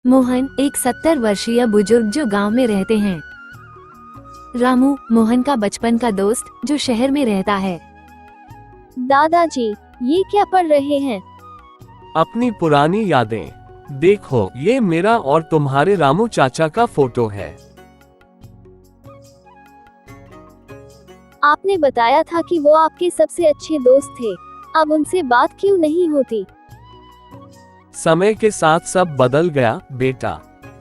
मोहन एक 70 वर्षीय बुजुर्ग जो गांव में रहते हैं। रामू मोहन का बचपन का दोस्त जो शहर में रहता है। दादाजी, ये क्या पढ़ रहे हैं? अपनी पुरानी यादें। देखो, ये मेरा और तुम्हारे रामू चाचा का फोटो है। आपने बताया था कि वो आपके सबसे अच्छे दोस्त थे। अब उनसे बात क्यों नहीं होती? समय के साथ सब बदल गया बेटा।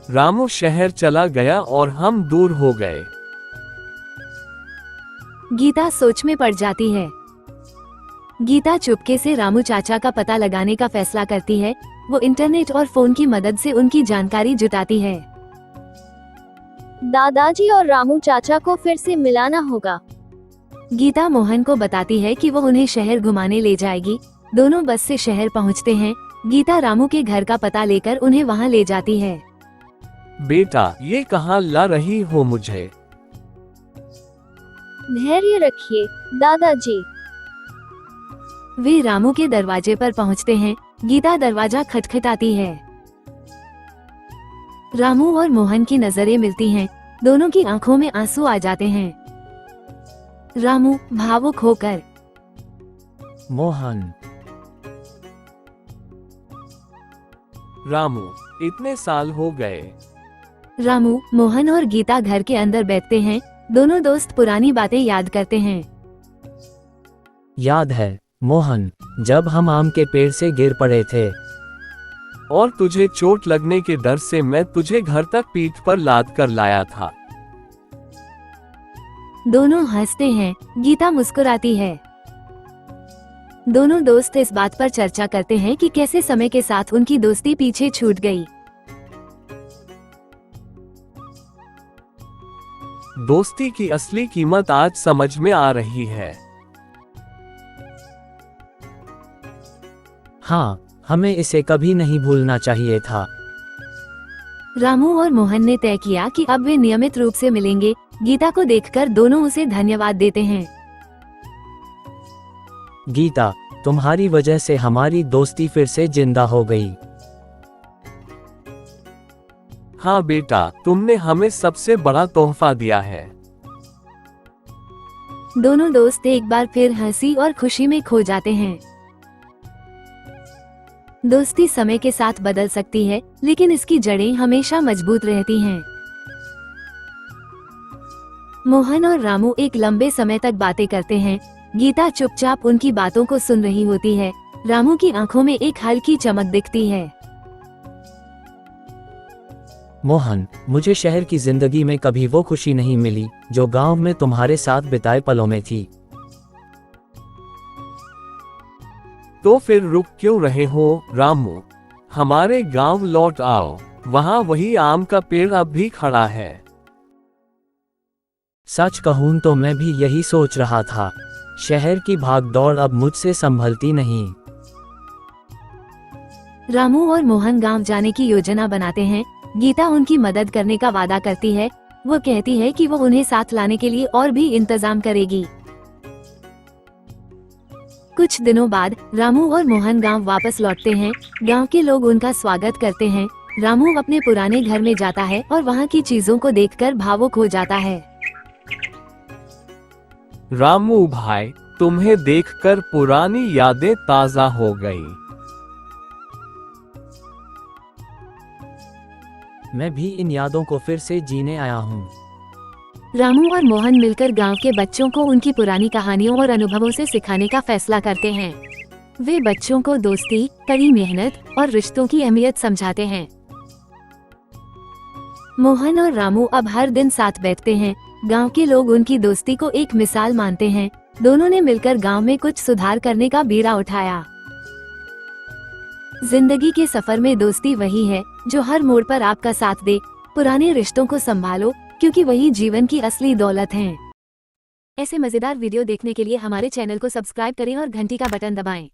रामू शहर चला गया और हम दूर हो गए। गीता सोच में पड़ जाती है। गीता चुपके से रामू चाचा का पता लगाने का फैसला करती है। वो इंटरनेट और फोन की मदद से उनकी जानकारी जुटाती है। दादाजी और रामू चाचा को फिर से मिलाना होगा। गीता मोहन को बताती है कि वो उन्हें शहर घुमाने ले जाएगी। दोनों बस से शहर पहुंचते हैं। गीता रामू के घर का पता लेकर उन्हें वहां ले जाती है। बेटा, ये कहाँ ला रही हो मुझे? धैर्य रखिए दादाजी। वे रामू के दरवाजे पर पहुंचते हैं। गीता दरवाजा खटखटाती है। रामू और मोहन की नजरें मिलती हैं। दोनों की आंखों में आंसू आ जाते हैं। रामू भावुक होकर, मोहन, रामू, इतने साल हो गए। रामू मोहन और गीता घर के अंदर बैठते हैं। दोनों दोस्त पुरानी बातें याद करते हैं। याद है मोहन, जब हम आम के पेड़ से गिर पड़े थे और तुझे चोट लगने के डर से मैं तुझे घर तक पीठ पर लाद कर लाया था। दोनों हंसते हैं। गीता मुस्कुराती है। दोनों दोस्त इस बात पर चर्चा करते हैं कि कैसे समय के साथ उनकी दोस्ती पीछे छूट गई। दोस्ती की असली कीमत आज समझ में आ रही है। हाँ, हमें इसे कभी नहीं भूलना चाहिए था। रामू और मोहन ने तय किया कि अब वे नियमित रूप से मिलेंगे। गीता को देखकर दोनों उसे धन्यवाद देते हैं। गीता, तुम्हारी वजह से हमारी दोस्ती फिर से जिंदा हो गई। हाँ बेटा, तुमने हमें सबसे बड़ा तोहफा दिया है। दोनों दोस्त एक बार फिर हंसी और खुशी में खो जाते हैं। दोस्ती समय के साथ बदल सकती है, लेकिन इसकी जड़ें हमेशा मजबूत रहती हैं। मोहन और रामू एक लंबे समय तक बातें करते हैं। गीता चुपचाप उनकी बातों को सुन रही होती है। रामू की आंखों में एक हल्की चमक दिखती है। मोहन, मुझे शहर की जिंदगी में कभी वो खुशी नहीं मिली जो गांव में तुम्हारे साथ बिताए पलों में थी। तो फिर रुक क्यों रहे हो रामू? हमारे गांव लौट आओ। वहाँ वही आम का पेड़ अब भी खड़ा है। सच कहूं तो मैं भी यही सोच रहा था। शहर की भागदौड़ अब मुझसे संभलती नहीं। रामू और मोहन गांव जाने की योजना बनाते हैं। गीता उनकी मदद करने का वादा करती है। वो कहती है कि वो उन्हें साथ लाने के लिए और भी इंतजाम करेगी। कुछ दिनों बाद रामू और मोहन गांव वापस लौटते हैं। गांव के लोग उनका स्वागत करते हैं। रामू अपने पुराने घर में जाता है और वहां की चीजों को देखकर भावुक हो जाता है। रामू भाई, तुम्हें देखकर पुरानी यादें ताजा हो गई। मैं भी इन यादों को फिर से जीने आया हूँ। रामू और मोहन मिलकर गांव के बच्चों को उनकी पुरानी कहानियों और अनुभवों से सिखाने का फैसला करते हैं। वे बच्चों को दोस्ती, कड़ी मेहनत और रिश्तों की अहमियत समझाते हैं। मोहन और रामू अब हर दिन साथ बैठते हैं। गांव के लोग उनकी दोस्ती को एक मिसाल मानते हैं। दोनों ने मिलकर गांव में कुछ सुधार करने का बीड़ा उठाया। जिंदगी के सफर में दोस्ती वही है जो हर मोड़ पर आपका साथ दे। पुराने रिश्तों को संभालो, क्योंकि वही जीवन की असली दौलत हैं। ऐसे मजेदार वीडियो देखने के लिए हमारे चैनल को सब्सक्राइब करें और घंटी का बटन दबाएं।